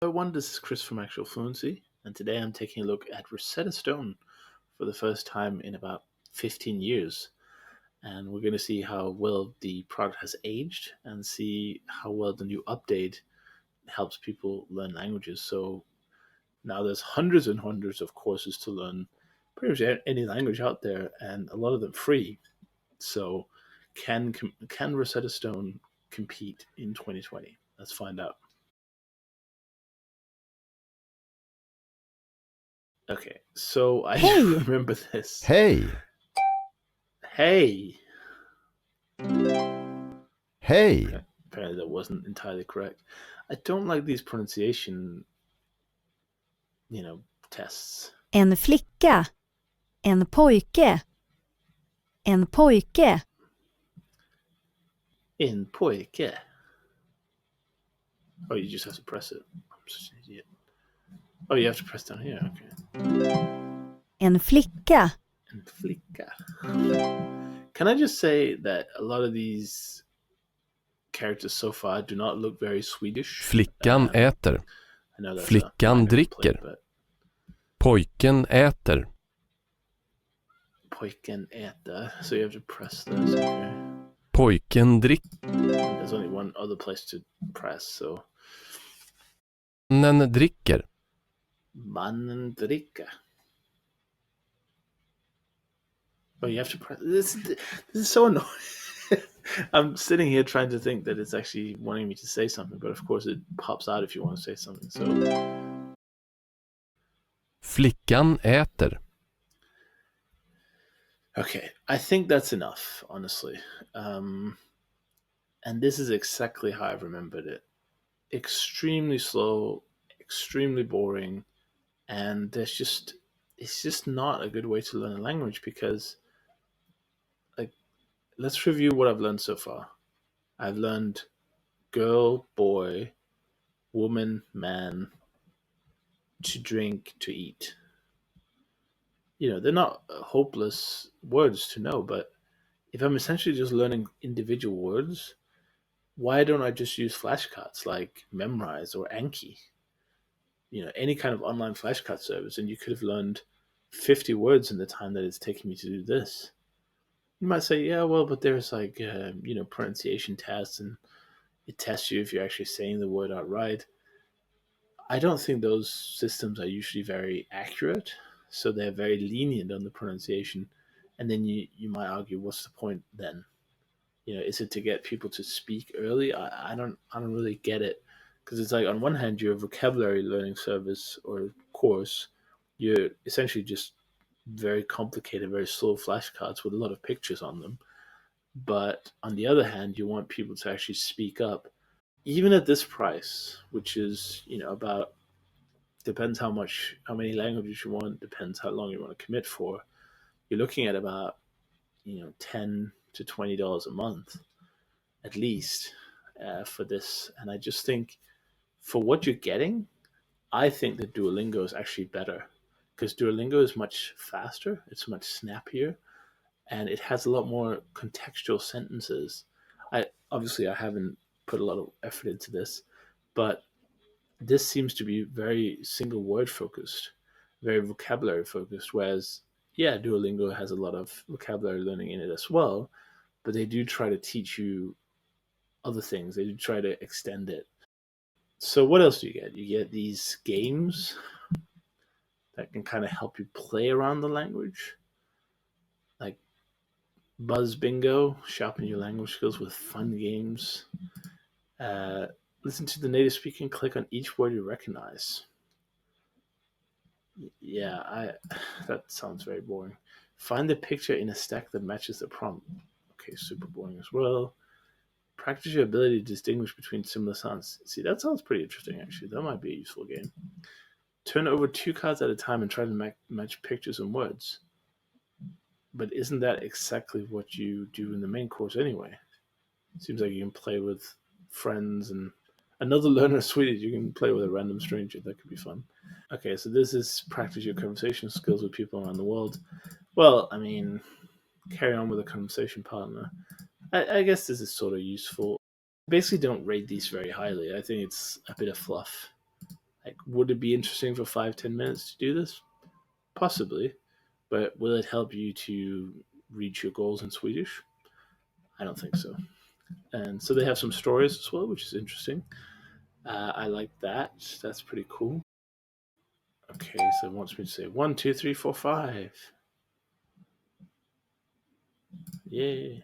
Everyone, this is Chris from Actual Fluency, and today I'm taking a look at Rosetta Stone for the first time in about 15 years. And we're going to see how well the product has aged and see how well the new update helps people learn languages. So now there's hundreds and hundreds of courses to learn pretty much any language out there, and a lot of them free. So can Rosetta Stone compete in 2020? Let's find out. Okay, so I Hej! remember this. Hej! Hey. Hej! Apparently that wasn't entirely correct. I don't like these pronunciation, tests. En flicka. En pojke. En pojke. In pojke. Oh, you just have to press it. I'm such an idiot. Oh, you have to press down here. Okay. En flicka. And flicka. Can I just say that a lot of these characters so far do not look very Swedish? Flickan äter. I know that's Flickan a dricker. complaint, but Pojken äter. pojken äter. So you have to press this. Okay. Pojken dricker. There's only one other place to press, so. Mannen dricker. Mannen dricka. Oh, you have to press. This is so annoying. I'm sitting here trying to think that it's actually wanting me to say something, but of course it pops out if you want to say something. So. Flickan äter. Okay, I think that's enough, honestly. And this is exactly how I remembered it. Extremely slow, extremely boring, and it's just not a good way to learn a language because, like, let's review what I've learned so far. I've learned girl, boy, woman, man, to drink, to eat. They're not hopeless words to know, but if I'm essentially just learning individual words, why don't I just use flashcards like Memrise or Anki? Any kind of online flashcard service, and you could have learned 50 words in the time that it's taking me to do this. You might say, yeah, well, but there's like, pronunciation tests, and it tests you if you're actually saying the word out right. I don't think those systems are usually very accurate, so they're very lenient on the pronunciation. And then you might argue, what's the point then? Is it to get people to speak early? I don't really get it, because it's like on one hand you're a vocabulary learning service or course, you're essentially just very complicated, very slow flashcards with a lot of pictures on them. But on the other hand, you want people to actually speak up, even at this price, which is about, depends how many languages you want, depends how long you want to commit for. You're looking at about $10 to $20 a month at least for this, and I just think for what you're getting, I think that Duolingo is actually better because Duolingo is much faster, it's much snappier, and it has a lot more contextual sentences. I haven't put a lot of effort into this, but this seems to be very single word focused, very vocabulary focused. Whereas, yeah, Duolingo has a lot of vocabulary learning in it as well, but they do try to teach you other things. They do try to extend it. So, what else do you get? You get these games that can kind of help you play around the language, like Buzz Bingo, sharpen your language skills with fun games. Uh, Listen to the native speaker and click on each word you recognize. Yeah, that sounds very boring. Find the picture in a stack that matches the prompt. Okay, super boring as well. Practice your ability to distinguish between similar sounds. See, that sounds pretty interesting, actually. That might be a useful game. Turn over 2 cards at a time and try to match pictures and words. But isn't that exactly what you do in the main course anyway? Seems like you can play with friends and another learner of Swedish. You can play with a random stranger. That could be fun. Okay, so this is practice your conversation skills with people around the world. Well, I mean, carry on with a conversation partner. I guess this is sort of useful. I basically don't rate these very highly. I think it's a bit of fluff. Like, would it be interesting for 5-10 minutes to do this? Possibly, but will it help you to reach your goals in Swedish? I don't think so. And so they have some stories as well, which is interesting. I like that. That's pretty cool. Okay, so it wants me to say 1, 2, 3, 4, 5. Yay.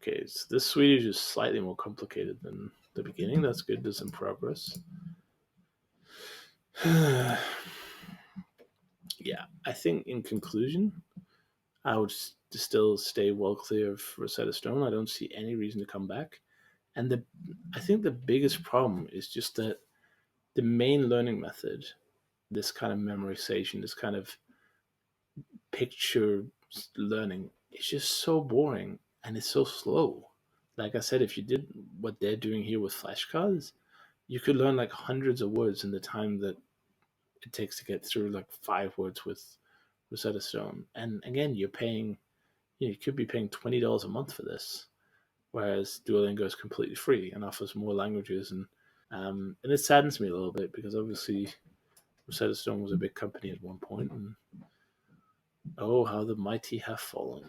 Okay, so this Swedish is slightly more complicated than the beginning. That's good. There's some progress. Yeah, I think in conclusion, I would still stay well clear of Rosetta Stone. I don't see any reason to come back. And I think the biggest problem is just that the main learning method, this kind of memorization, this kind of picture learning, is just so boring and it's so slow. Like I said, if you did what they're doing here with flashcards, you could learn like hundreds of words in the time that it takes to get through like 5 words with Rosetta Stone. And again, you could be paying $20 a month for this, whereas Duolingo is completely free and offers more languages. And it saddens me a little bit because obviously Rosetta Stone was a big company at one point, and oh, how the mighty have fallen.